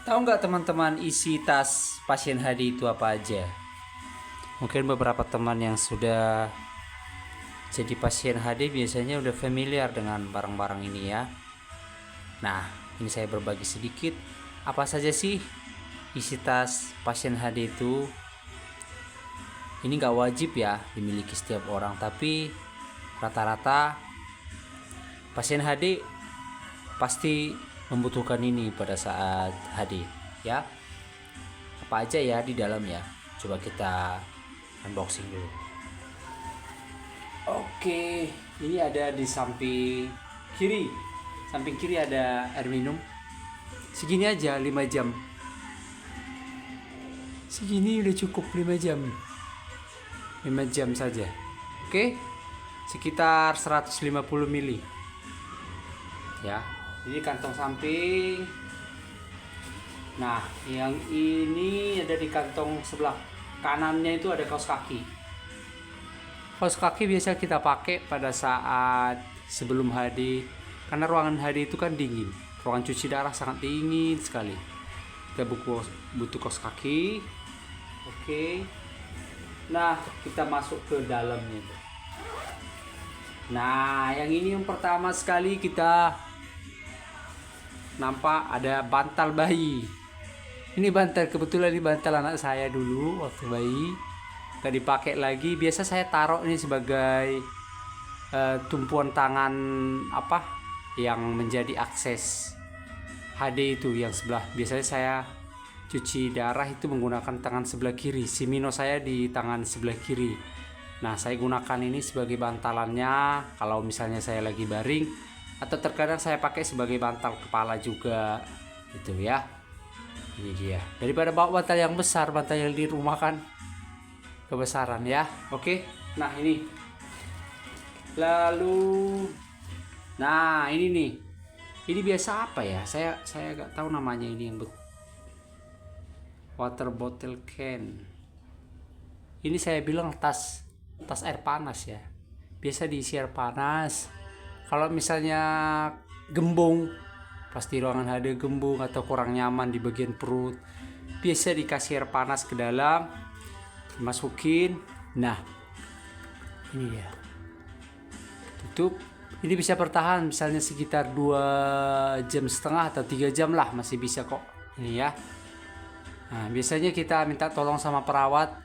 Tahu nggak teman-teman isi tas pasien HD itu apa aja? Mungkin beberapa teman yang sudah jadi pasien HD biasanya udah familiar dengan barang-barang ini ya. Nah, ini saya berbagi sedikit apa saja sih isi tas pasien HD itu. Ini nggak wajib ya dimiliki setiap orang, tapi rata-rata pasien HD pasti membutuhkan ini pada saat HD ya. Apa aja ya di dalam ya? Coba kita unboxing dulu. Oke, ini ada di samping kiri. Samping kiri ada air minum. Segini aja 5 jam. Segini udah cukup 5 jam. 5 jam saja. Oke. Sekitar 150 mili. Ya. Ini kantong samping. Nah, yang ini ada di kantong sebelah kanannya itu ada kaos kaki. Kaos kaki biasa kita pakai pada saat sebelum HD, karena ruangan HD itu kan dingin. Ruangan cuci darah sangat dingin sekali. Kita butuh kaos kaki. Oke. Nah, kita masuk ke dalamnya. Nah, yang ini yang pertama sekali kita nampak ada bantal bayi. Ini bantal, kebetulan ini bantal anak saya dulu waktu bayi. Gak dipakai lagi. Biasa saya taruh ini sebagai tumpuan tangan apa yang menjadi akses HD itu yang sebelah. Biasanya saya cuci darah itu menggunakan tangan sebelah kiri. Simino saya di tangan sebelah kiri. Nah, saya gunakan ini sebagai bantalannya kalau misalnya saya lagi baring, atau terkadang saya pakai sebagai bantal kepala juga gitu ya. Ini dia. Daripada bawa bantal yang besar, bantal yang di rumah kan kebesaran ya. Oke. Nah, ini. Lalu nah, ini nih. Ini biasa apa ya? Saya gak tahu namanya ini yang water bottle can. Ini saya bilang tas air panas ya. Biasa diisi air panas. Kalau misalnya gembung, pasti ruangan HD gembung atau kurang nyaman di bagian perut, biasa dikasih air panas ke dalam, dimasukin. Nah, ini dia. Tutup. Ini bisa bertahan misalnya sekitar 2,5 jam atau 3 jam lah, masih bisa kok. Ini ya. Nah, biasanya kita minta tolong sama perawat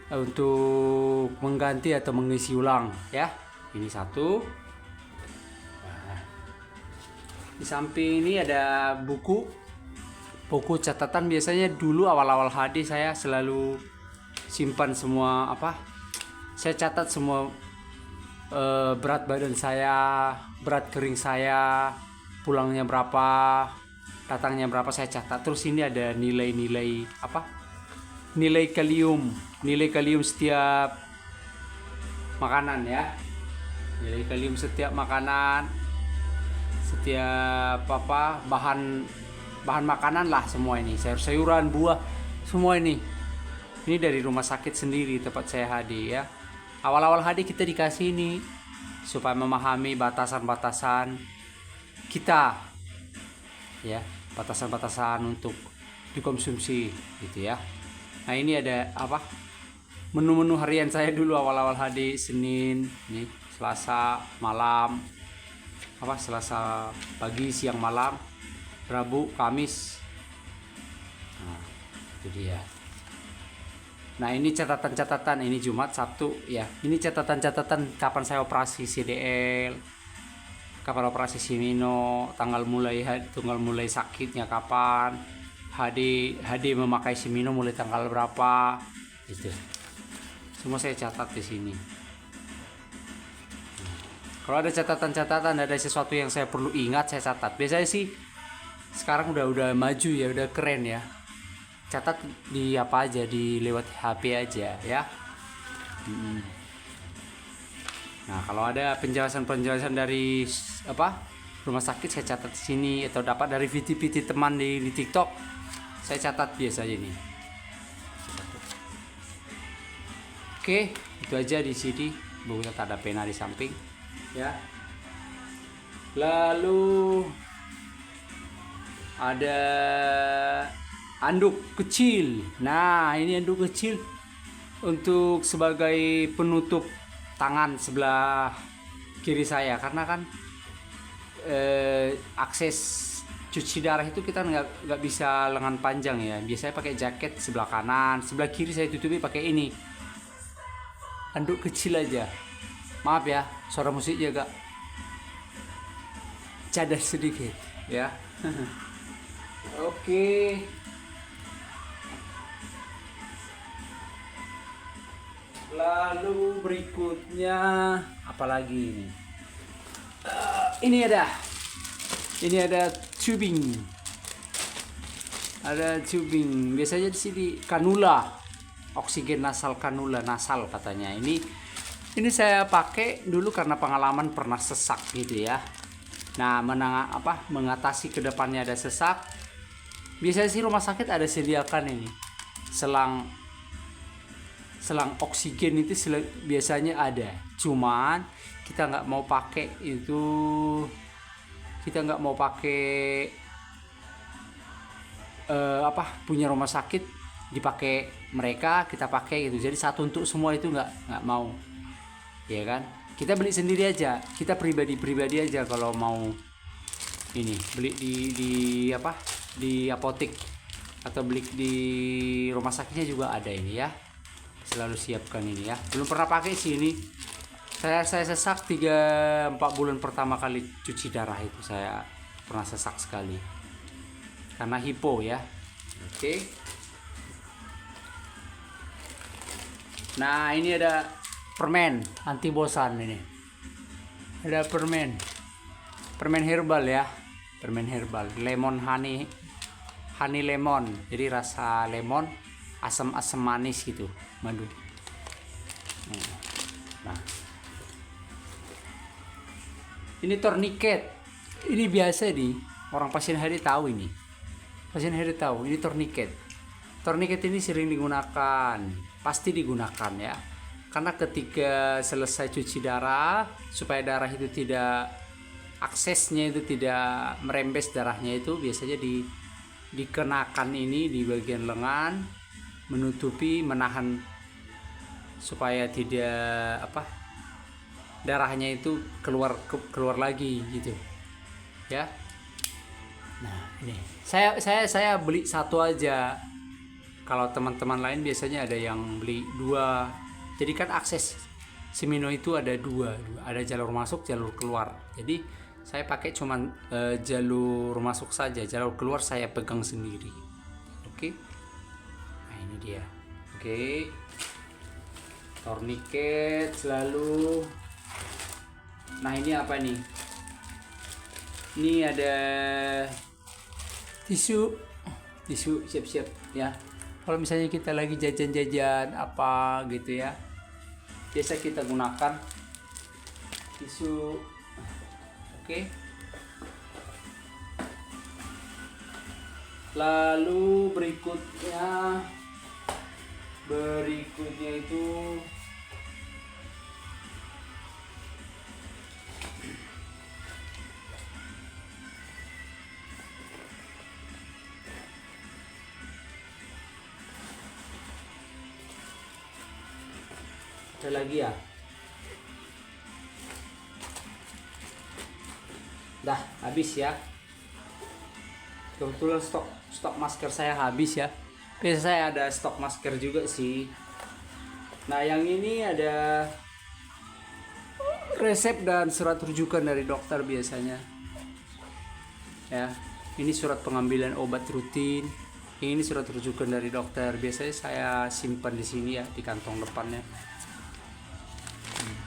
untuk mengganti atau mengisi ulang ya. Ini satu. Nah, di samping ini ada buku catatan. Biasanya dulu awal-awal HD saya selalu simpan semua apa? Saya catat semua berat badan saya, berat kering saya, pulangnya berapa, datangnya berapa, saya catat. Terus ini ada nilai-nilai apa? Nilai kalium setiap makanan ya. Nilai kalium setiap makanan, setiap apa bahan makanan lah, semua ini, sayur-sayuran, buah, semua ini. Ini dari rumah sakit sendiri tempat saya HD ya. Awal-awal HD kita dikasih ini supaya memahami batasan-batasan kita ya, batasan-batasan untuk dikonsumsi gitu ya. Nah, ini ada apa? Menu-menu harian saya dulu awal-awal HD. Senin, nih, Selasa malam, apa? Selasa pagi, siang, malam, Rabu, Kamis. Nah, itu dia. Nah, ini catatan-catatan, ini Jumat, Sabtu ya. Ini catatan-catatan kapan saya operasi CDL, kapan operasi Simino, tanggal mulai sakitnya kapan, HD memakai Simino mulai tanggal berapa, gitu. Semua saya catat di sini. Kalau ada catatan-catatan, ada sesuatu yang saya perlu ingat, saya catat. Biasanya sih sekarang udah maju ya, udah keren ya. Catat di apa aja, di lewat HP aja ya. Nah, kalau ada penjelasan dari apa rumah sakit, saya catat di sini, atau dapat dari VT teman di TikTok, saya catat biasanya ini. Oke, itu aja di sini. Bukunya ada pena di samping ya. Lalu ada anduk kecil. Nah, ini anduk kecil untuk sebagai penutup tangan sebelah kiri saya, karena kan akses cuci darah itu kita nggak bisa lengan panjang ya. Biasanya pakai jaket sebelah kanan, sebelah kiri saya tutupi pakai ini anduk kecil aja. Maaf ya, suara musiknya agak cadas sedikit ya. Oke. Lalu berikutnya apa lagi ini? Ini ada tubing. Ada tubing. Biasanya di sini kanula. Oksigen nasal kanula, nasal katanya. Ini saya pakai dulu karena pengalaman pernah sesak gitu ya. Nah, mengatasi kedepannya ada sesak. Biasanya sih rumah sakit ada sediakan ini. Selang oksigen itu biasanya ada. Cuman kita nggak mau pakai itu. Kita nggak mau pakai punya rumah sakit dipakai mereka, kita pakai gitu. Jadi satu untuk semua itu nggak mau. Ya kan? Kita beli sendiri aja. Kita pribadi aja kalau mau ini beli di apotek atau beli di rumah sakitnya juga ada ini ya. Selalu siapkan ini ya. Belum pernah pakai sih ini. Saya sesak 3-4 bulan pertama kali cuci darah itu saya pernah sesak sekali. Karena hipo ya. Oke. Nah, ini ada permen anti bosan ini. Ada permen herbal ya. Permen herbal lemon honey lemon. Jadi rasa lemon, asam-asam manis gitu, madu. Nah, ini tourniquet. Ini biasa nih, orang pasien HD tahu ini. Pasien HD tahu ini tourniquet. Tourniquet ini sering digunakan, pasti digunakan ya. Karena ketika selesai cuci darah, supaya darah itu tidak, aksesnya itu tidak merembes darahnya, itu biasanya dikenakan ini di bagian lengan, menutupi, menahan supaya tidak darahnya itu keluar lagi gitu ya. Nah, ini saya beli satu aja. Kalau teman-teman lain biasanya ada yang beli 2. Jadi kan akses Simino itu ada 2, ada jalur masuk, jalur keluar. Jadi saya pakai cuman jalur masuk saja, jalur keluar saya pegang sendiri. Oke. Nah, ini dia. Oke. Tourniquet selalu. Nah, ini apa nih? Ini ada tisu siap-siap ya. Kalau misalnya kita lagi jajan-jajan apa gitu ya, biasa kita gunakan tisu. Oke. Lalu berikutnya itu ada lagi ya. Dah habis ya. Kebetulan stok masker saya habis ya. Biasa saya ada stok masker juga sih. Nah, yang ini ada resep dan surat rujukan dari dokter biasanya. Ya, ini surat pengambilan obat rutin. Ini surat rujukan dari dokter. Biasanya saya simpan di sini ya, di kantong depannya.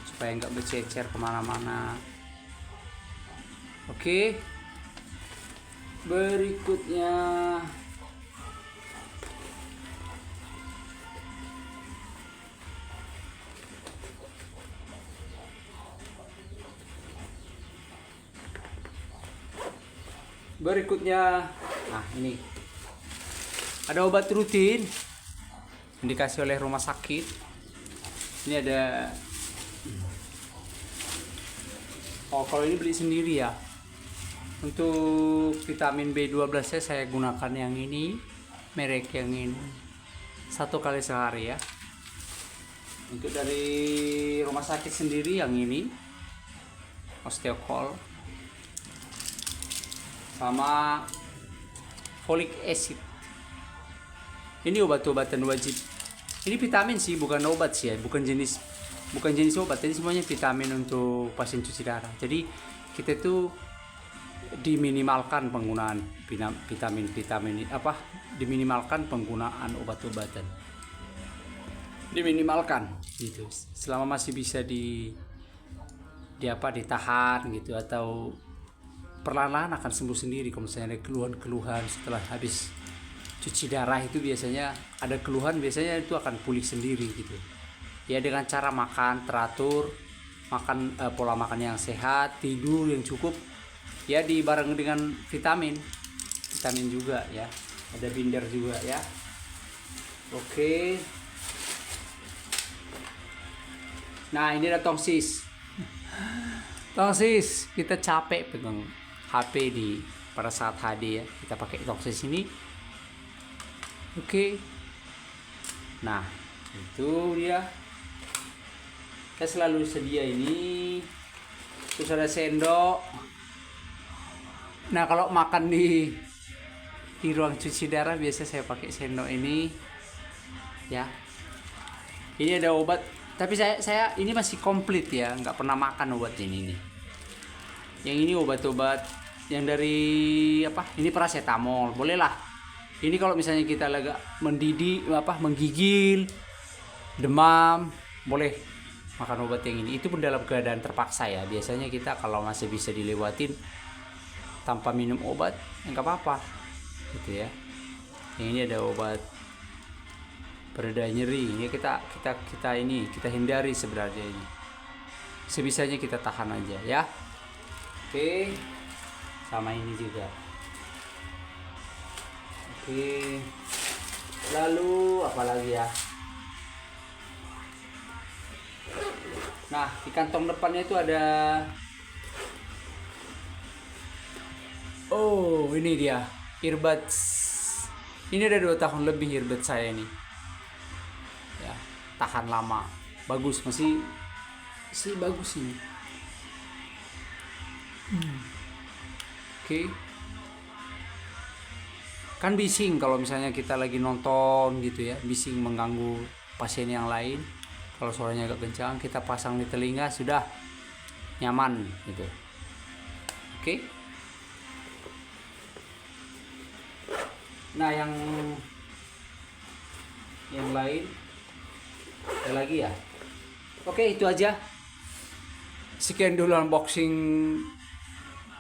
Supaya nggak bercecer kemana-mana. Oke. Berikutnya nah ini ada obat rutin yang dikasih oleh rumah sakit. Ini ada, kalau ini beli sendiri ya. Untuk vitamin B12 saya gunakan yang ini, merek yang ini, 1 kali sehari ya. Untuk dari rumah sakit sendiri yang ini, osteokol sama folic acid. Ini obat-obatan wajib. Ini vitamin sih, bukan obat sih ya, bukan jenis obat. Jadi semuanya vitamin untuk pasien cuci darah. Jadi kita tuh diminimalkan penggunaan diminimalkan penggunaan obat-obatan. Diminimalkan gitu. Selama masih bisa ditahan gitu, atau perlahan-lahan akan sembuh sendiri. Kalau misalnya ada keluhan-keluhan setelah habis cuci darah itu, biasanya ada keluhan, biasanya itu akan pulih sendiri gitu ya, dengan cara makan teratur, pola makan yang sehat, tidur yang cukup ya, dibareng dengan vitamin juga ya, ada binder juga ya. Oke, nah ini ada tongsis. Kita capek pegang HP pada saat HD ya, kita pakai tongsis ini. Oke. Nah, itu dia. Saya selalu sedia ini. Terus ada sendok. Nah, kalau makan di ruang cuci darah biasa saya pakai sendok ini. Ya. Ini ada obat, tapi saya ini masih komplit ya, nggak pernah makan obat ini nih. Yang ini obat-obat yang dari Ini paracetamol, bolehlah. Ini kalau misalnya kita lagi menggigil, demam, boleh makan obat yang ini. Itu pun dalam keadaan terpaksa ya. Biasanya kita kalau masih bisa dilewatin tanpa minum obat, nggak apa-apa, gitu ya. Yang ini ada obat pereda nyeri. Ini kita hindari sebenarnya ini. Sebisanya kita tahan aja ya. Oke, sama ini juga. Oke, lalu apa lagi ya? Nah, di kantong depannya itu ada, oh ini dia, earbuds. Ini ada 2 tahun lebih earbuds saya ini ya, tahan lama, bagus, masih bagus ini. Oke. Kan bising kalau misalnya kita lagi nonton gitu ya, bising, mengganggu pasien yang lain. Kalau suaranya agak kencang, kita pasang di telinga, sudah nyaman gitu. Oke. Nah, yang lain ada lagi ya. Oke, itu aja. Sekian dulu unboxing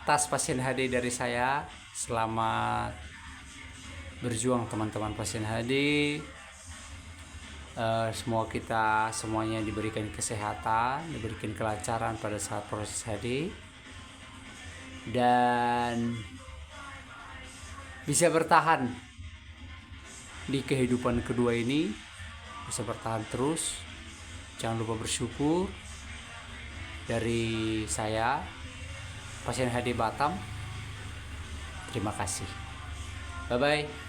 tas pasien HD dari saya. Selamat berjuang teman-teman pasien HD. Semoga kita semuanya diberikan kesehatan, diberikan kelancaran pada saat proses HD, dan bisa bertahan di kehidupan kedua ini, bisa bertahan terus. Jangan lupa bersyukur. Dari saya, pasien HD Batam, terima kasih. Bye bye.